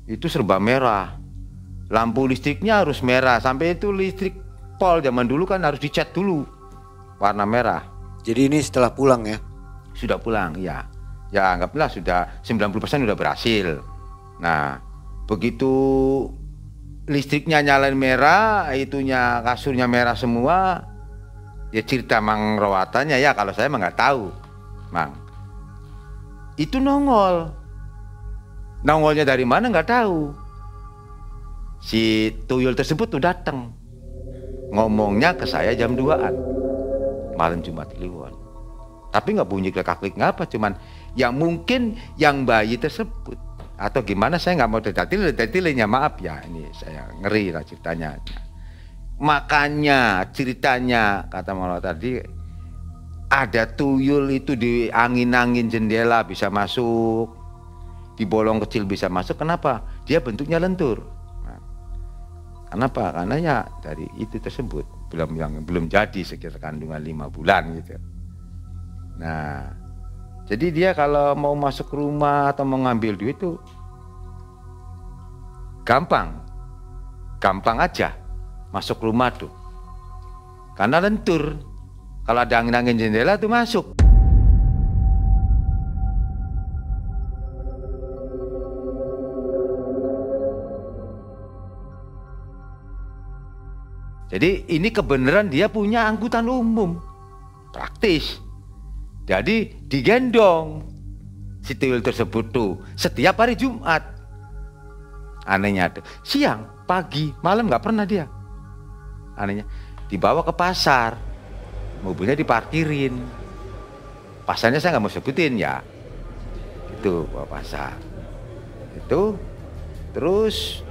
itu serba merah, lampu listriknya harus merah. Sampai itu listrik pol zaman dulu kan harus dicat dulu warna merah. Jadi ini setelah pulang ya? Sudah pulang, ya. Ya anggaplah sudah 90% sudah berhasil. Nah, begitu listriknya nyalain merah, itunya kasurnya merah semua, ya cerita Mang Rawatanya ya, kalau saya mah nggak tahu, Mang. Itu nongolnya dari mana nggak tahu. Si tuyul tersebut tuh datang, ngomongnya ke saya jam 2-an malam Jumat Kliwon. Tapi nggak bunyi klik-klik ngapa, cuman yang mungkin yang bayi tersebut atau gimana, saya nggak mau detailnya, maaf ya, ini saya ngeri lah ceritanya. Makanya ceritanya kata Maulana tadi, ada tuyul itu di angin-angin jendela bisa masuk, di bolong kecil bisa masuk. Kenapa? Dia bentuknya lentur. Nah, kenapa? Karena ya dari itu tersebut belum jadi sekitar kandungan 5 bulan gitu. Nah, jadi dia kalau mau masuk rumah atau mau ngambil duit itu gampang aja masuk rumah tuh, karena lentur. Kalau ada angin-angin jendela tuh masuk. Jadi ini kebenaran dia punya angkutan umum, praktis. Jadi digendong si tuyul tersebut tuh setiap hari Jumat. Anehnya tuh siang, pagi, malam nggak pernah dia. Anehnya dibawa ke pasar, mobilnya diparkirin. Pasarnya saya nggak mau sebutin ya. Itu bawa pasar. Itu terus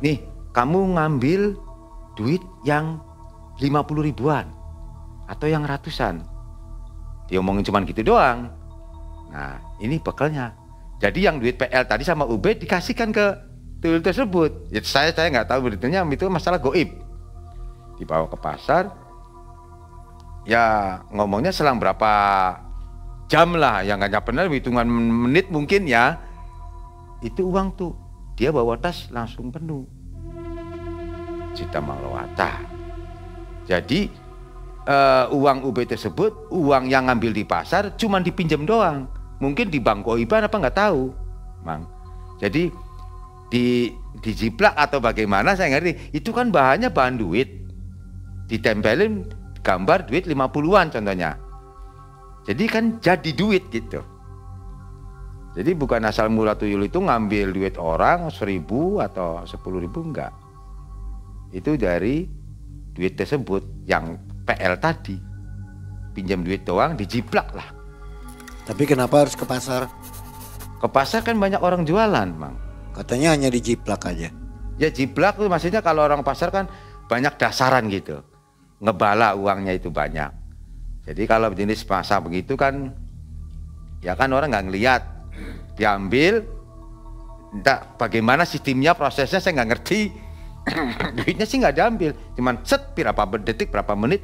nih kamu ngambil duit yang 50 ribuan atau yang ratusan. Dia omongin cuman gitu doang. Nah, ini bekalnya. Jadi yang duit PL tadi sama UB dikasihkan ke tuyul tersebut. Ya, saya nggak tahu beritanya, itu masalah goib. Dibawa ke pasar. Ya ngomongnya selang berapa jam lah, yang nggak benar hitungan menit mungkin ya. Itu uang tuh dia bawa tas langsung penuh. Cita Mang Rawata. Jadi uang UB tersebut, uang yang ngambil di pasar cuman dipinjam doang. Mungkin di bank goiban apa nggak tahu, Mang. Jadi dijiplak atau bagaimana saya ngerti. Itu kan bahannya bahan duit, ditempelin gambar duit 50-an contohnya. Jadi kan jadi duit gitu. Jadi bukan asal mula tuyul itu ngambil duit orang 1.000 atau 10.000, enggak. Itu dari duit tersebut yang PL tadi. Pinjam duit doang dijiplak lah. Tapi kenapa harus ke pasar? Ke pasar kan banyak orang jualan, Mang. Katanya hanya dijiplak aja. Ya jiplak tuh maksudnya kalau orang pasar kan banyak dasaran gitu. Ngebala uangnya itu banyak. Jadi kalau jenis pasar begitu kan, ya kan orang nggak ngelihat. Diambil, entah bagaimana sistemnya, prosesnya saya nggak ngerti. Duitnya sih nggak diambil, cuman set berapa detik, berapa menit,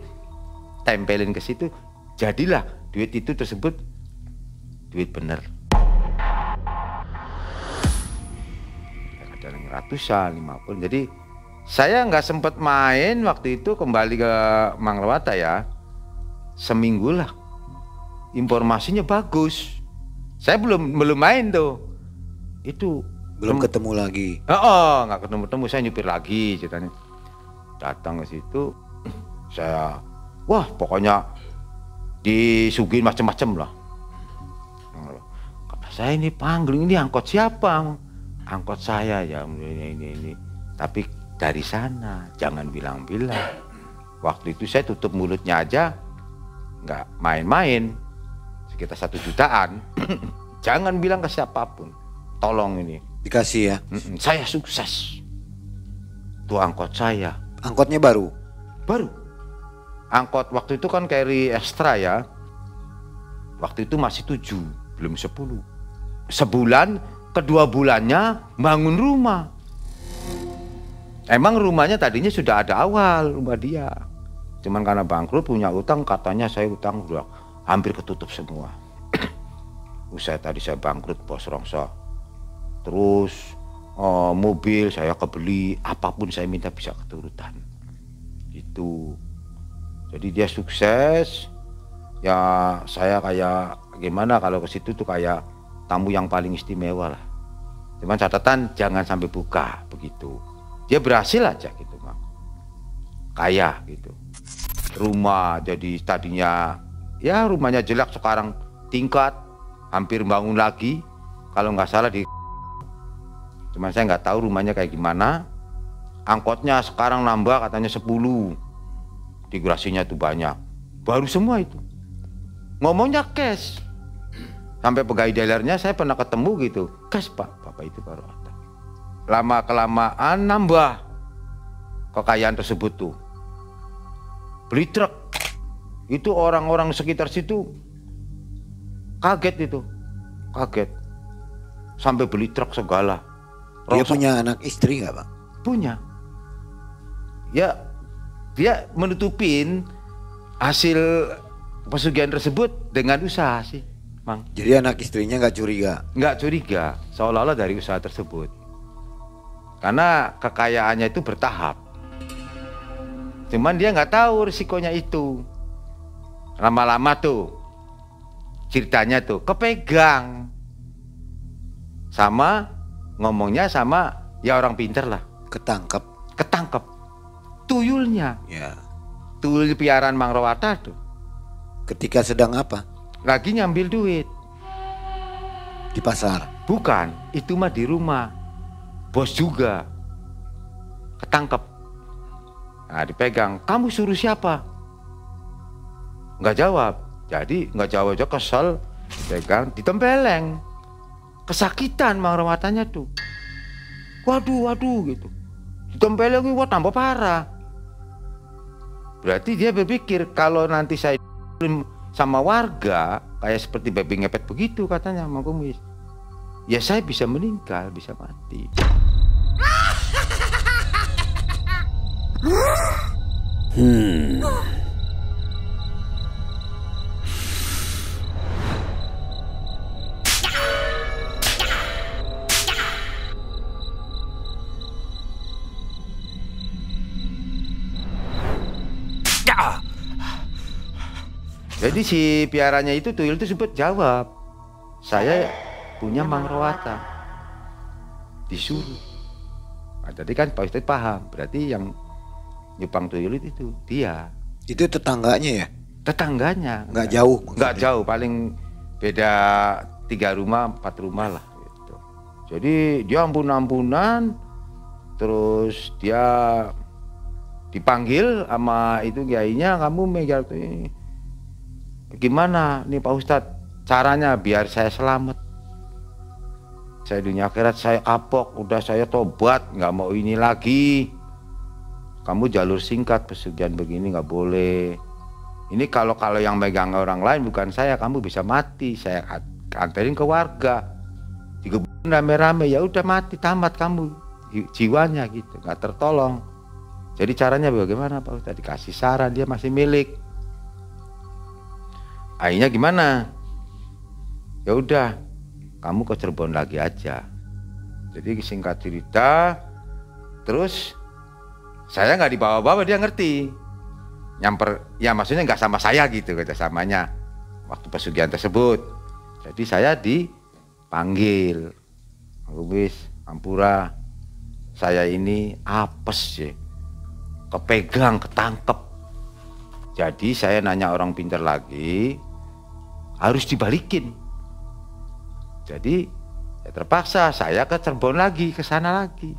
tempelin ke situ, jadilah duit itu tersebut duit bener. Ada yang ratusan, 50. Jadi saya nggak sempat main waktu itu, kembali ke Mang Lewata ya, seminggu lah. Informasinya bagus. Saya belum main tuh. Itu belum ketemu lagi. Nggak ketemu, saya nyupir lagi ceritanya. Datang ke situ, saya, wah pokoknya disuguhin macam-macam lah. Kata saya, ini panggil, ini angkot siapa? Angkot saya ya, ini. Tapi dari sana, jangan bilang-bilang. Waktu itu saya tutup mulutnya aja, nggak main-main. Sekitar 1 jutaan. Jangan bilang ke siapapun. Tolong ini. Dikasih ya? Saya sukses. Itu angkot saya. Angkotnya baru? Baru. Angkot waktu itu kan carry extra ya. Waktu itu masih 7, belum 10. Sebulan, kedua bulannya bangun rumah. Emang rumahnya tadinya sudah ada awal, rumah dia. Cuman karena bangkrut, punya utang, katanya saya utang udah hampir ketutup semua. Usai tadi saya bangkrut, bos rongso. Terus mobil saya kebeli, apapun saya minta bisa keturutan. Itu. Jadi dia sukses. Ya saya kayak gimana kalau ke situ tuh kayak tamu yang paling istimewa lah. Cuman catatan jangan sampai buka begitu. Dia berhasil aja gitu, Bang. Kaya gitu. Rumah jadi tadinya ya rumahnya jelek, sekarang tingkat, hampir bangun lagi. Kalau nggak salah di, cuman saya nggak tahu rumahnya kayak gimana. Angkotnya sekarang nambah katanya 10. Digrasinya tuh banyak. Baru semua itu. Ngomongnya cash. Sampai pegawai dealernya saya pernah ketemu gitu. Cash Pak, Bapak itu baru ada. Lama kelamaan nambah kekayaan tersebut tuh. Beli truk. Itu orang-orang sekitar situ kaget itu, kaget. Sampai beli truk segala. Dia punya anak istri nggak, Pak? Punya. Ya, dia menutupin hasil pesugihan tersebut dengan usaha sih, Mang. Jadi anak istrinya nggak curiga? Nggak curiga, seolah-olah dari usaha tersebut. Karena kekayaannya itu bertahap. Cuman dia nggak tahu risikonya itu. Lama-lama tuh ceritanya tuh kepegang sama ngomongnya sama ya orang pinter lah. Ketangkep Tuyulnya ya. Tuyul piaraan Mang Lewata tuh Ketika sedang apa? lagi ngambil duit Di pasar? bukan, itu mah di rumah. Bos juga ketangkep. Nah dipegang, kamu suruh siapa? Nggak jawab. Jadi nggak jawab aja, kesel, pegang, ditempeleng. Kesakitan Mang Lewatanya tuh. Waduh gitu. Ditempeleng, wah tambah parah. Berarti dia berpikir kalau nanti saya sama warga kayak seperti babi ngepet begitu katanya Mang Kumis. Ya saya bisa meninggal, bisa mati. Jadi si piaranya itu tuyul itu sempat jawab, saya punya Mang Lewata, disuruh. Nah, jadi kan Pak Ustadz paham, berarti yang nyupang tuyul itu dia. Itu tetangganya ya? Tetangganya. Nggak jauh Nggak maksudnya? jauh, paling beda 3 rumah, 4 rumah lah gitu. Jadi dia ampun-ampunan, terus dia dipanggil sama itu kiainya, kamu megang ini. Gimana nih Pak Ustadz caranya biar saya selamat? Saya dunia akhirat saya kapok, udah saya tobat, nggak mau ini lagi. Kamu jalur singkat, pesugihan begini nggak boleh. Ini kalau yang megang orang lain bukan saya, kamu bisa mati. Saya anterin ke warga, digebukin rame-rame, ya udah mati, tamat kamu jiwanya gitu, nggak tertolong. Jadi caranya bagaimana Pak Ustadz? Dikasih saran, dia masih milik. Akhirnya gimana? Ya udah, kamu ke Cirebon lagi aja. Jadi singkat cerita, terus saya nggak dibawa-bawa, dia ngerti. Nyamper, ya maksudnya nggak sama saya gitu kerjasamanya waktu pesugihan tersebut. Jadi saya dipanggil, wis Ampura, saya ini apes ya, kepegang, ketangkep. Jadi saya nanya orang pintar lagi, harus dibalikin. Jadi ya terpaksa saya ke Cirebon lagi, ke sana lagi.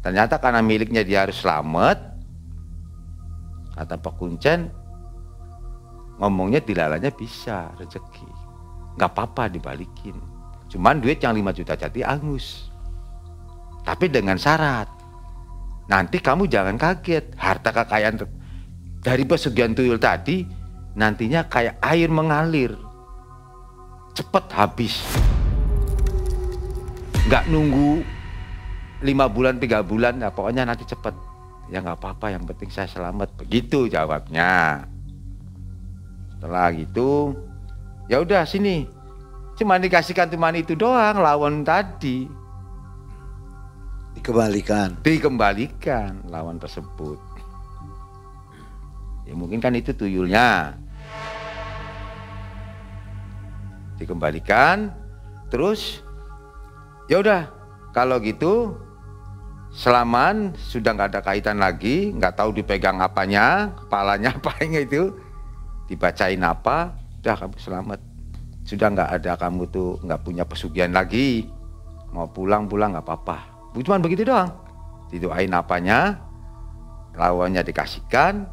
Ternyata karena miliknya dia harus selamat, kata Pak Kuncen, ngomongnya dilalanya bisa rezeki, nggak apa-apa dibalikin. Cuman duit yang 5 juta jadi angus. Tapi dengan syarat, nanti kamu jangan kaget, harta kekayaan dari pesugihan tuyul tadi nantinya kayak air mengalir, cepet habis. Nggak nunggu 5 bulan, 3 bulan, ya pokoknya nanti cepet. Ya nggak apa-apa, yang penting saya selamat, begitu jawabnya. Setelah gitu, ya udah sini, cuma dikasihkan cuman itu doang, lawan tadi dikembalikan lawan tersebut. Ya mungkin kan itu tuyulnya dikembalikan, terus ya udah kalau gitu selaman, sudah nggak ada kaitan lagi, nggak tahu dipegang apanya, kepalanya apanya itu, dibacain apa, udah kamu selamat, sudah nggak ada, kamu tuh nggak punya pesugihan lagi, mau pulang nggak apa-apa, cuma begitu doang, didoain apanya, lawannya dikasihkan.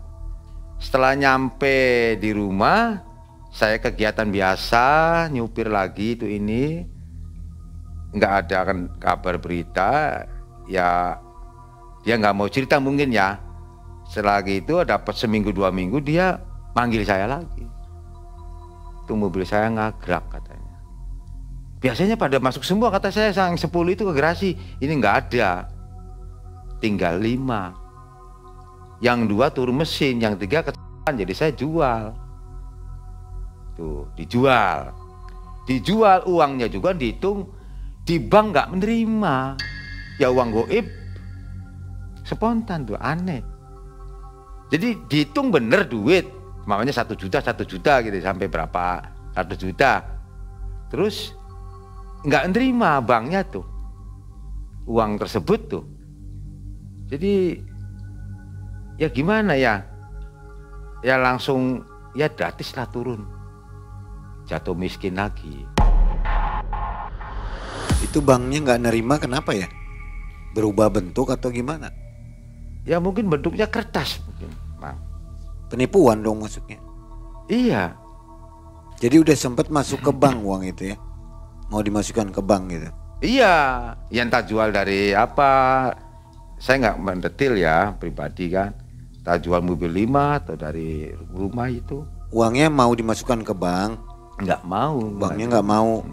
Setelah nyampe di rumah, saya kegiatan biasa, nyupir lagi itu ini, nggak ada kan kabar berita. Ya dia nggak mau cerita mungkin ya. Setelah itu dapat seminggu 2 minggu dia manggil saya lagi. Itu mobil saya ngagrak katanya. Biasanya pada masuk semua, kata saya, yang 10 itu ke garasi. Ini nggak ada, tinggal 5. Yang 2 turun mesin, yang 3 kecelakaan. Jadi saya jual. Tuh dijual, uangnya juga dihitung, di bank nggak menerima. Ya uang goib spontan tuh, aneh. Jadi dihitung bener duit, makanya 1 juta gitu, sampai berapa 100 juta. Terus nggak nerima banknya tuh uang tersebut tuh. Jadi ya gimana ya? Ya langsung ya gratis lah turun, jatuh miskin lagi. Itu banknya nggak nerima, kenapa ya? Berubah bentuk atau gimana? Ya mungkin bentuknya kertas mungkin, Bang. Penipuan dong maksudnya. Iya. Jadi udah sempat masuk ke bank uang itu ya? Mau dimasukkan ke bank gitu? Iya, yang tak jual dari apa? Saya nggak mendetil ya, pribadi kan. Tak jual mobil 5 atau dari rumah itu. Uangnya mau dimasukkan ke bank? Nggak mau. Banknya nggak mau.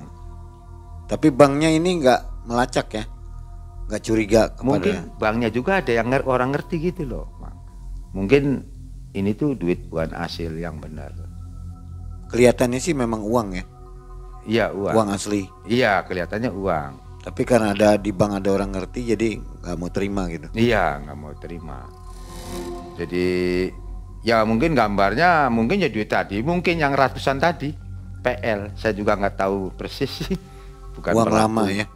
Tapi banknya ini nggak melacak ya? Nggak curiga kepada... Mungkin banknya juga ada yang orang ngerti gitu loh, Bang. Mungkin ini tuh duit bukan hasil yang benar. Kelihatannya sih memang uang ya? Iya, uang. Uang asli? Iya, kelihatannya uang. Tapi karena ada di bank ada orang ngerti, jadi nggak mau terima gitu? Iya, nggak mau terima. Jadi ya mungkin gambarnya, mungkin ya duit tadi, mungkin yang ratusan tadi, PL. Saya juga nggak tahu persis sih. Bukan uang pelaku. lama ya?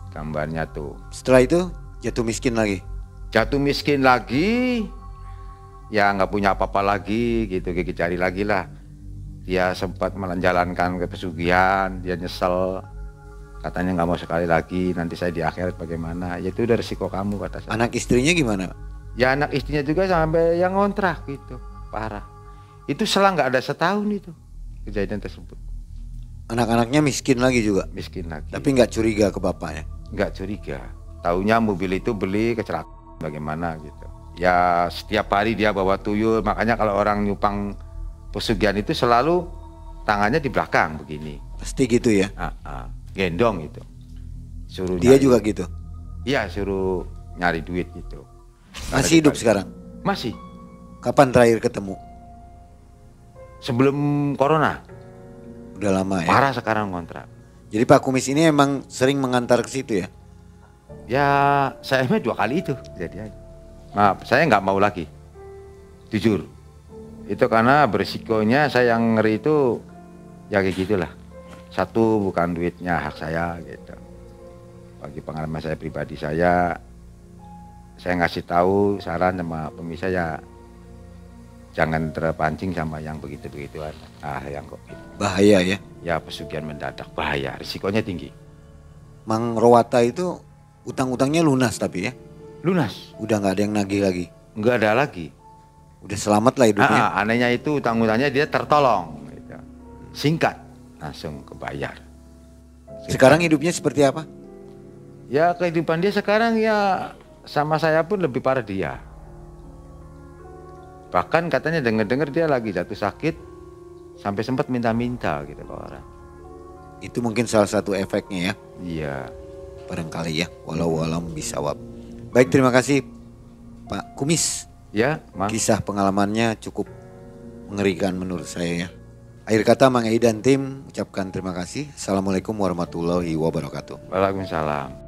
Gambarnya tuh. Setelah itu jatuh miskin lagi? Jatuh miskin lagi, ya nggak punya apa-apa lagi gitu, gigi cari lagi lah. Dia sempat menjalankan ke pesugihan, dia nyesel, katanya nggak mau sekali lagi, nanti saya di akhirat bagaimana, ya itu udah resiko kamu kata saya. Anak istrinya gimana? Ya anak istrinya juga sampai yang ngontrak gitu, parah. Itu selang nggak ada setahun itu kejadian tersebut. Anak-anaknya miskin lagi juga? Miskin lagi. Tapi nggak curiga ke bapaknya? Nggak curiga, taunya mobil itu beli kecelakaan bagaimana gitu. Ya setiap hari dia bawa tuyul, makanya kalau orang nyupang pesugihan itu selalu tangannya di belakang begini. Pasti gitu ya? Gendong itu. Suruh Dia nyari. juga gitu? Iya, suruh nyari duit gitu. Masih hidup sekarang? Masih. Kapan terakhir ketemu? Sebelum corona. Udah lama ya? Parah sekarang kontrak. Jadi Pak Kumis ini emang sering mengantar ke situ ya? Ya saya emang 2 kali itu kejadian. Maaf, saya nggak mau lagi. Jujur. Itu karena berisikonya saya yang ngeri itu ya kayak gitulah. Satu, bukan duitnya hak saya gitu. Bagi pengalaman saya pribadi saya ngasih tahu saran sama pemirsa ya jangan terpancing sama yang begitu-begituan. Yang kok gitu. Bahaya ya? Ya pesugihan mendadak bahaya, risikonya tinggi. Mang Rowata itu utang-utangnya lunas tapi ya? Lunas. Udah nggak ada yang nagih lagi? Nggak ada lagi. Udah selamat lah hidupnya? Anehnya itu utang-utangnya dia tertolong. Gitu. Singkat, langsung kebayar. Sekarang hidupnya seperti apa? Ya kehidupan dia sekarang ya sama saya pun lebih parah dia. Bahkan katanya dengar-dengar dia lagi jatuh sakit sampai sempat minta-minta gitu ke orang. Itu mungkin salah satu efeknya ya? Iya. Barangkali ya, walau alam bisawab. Baik, terima kasih Pak Kumis. Ya, Mang. Kisah pengalamannya cukup mengerikan menurut saya ya. Akhir kata Mang Ei dan tim ucapkan terima kasih. Assalamualaikum warahmatullahi wabarakatuh. Waalaikumsalam.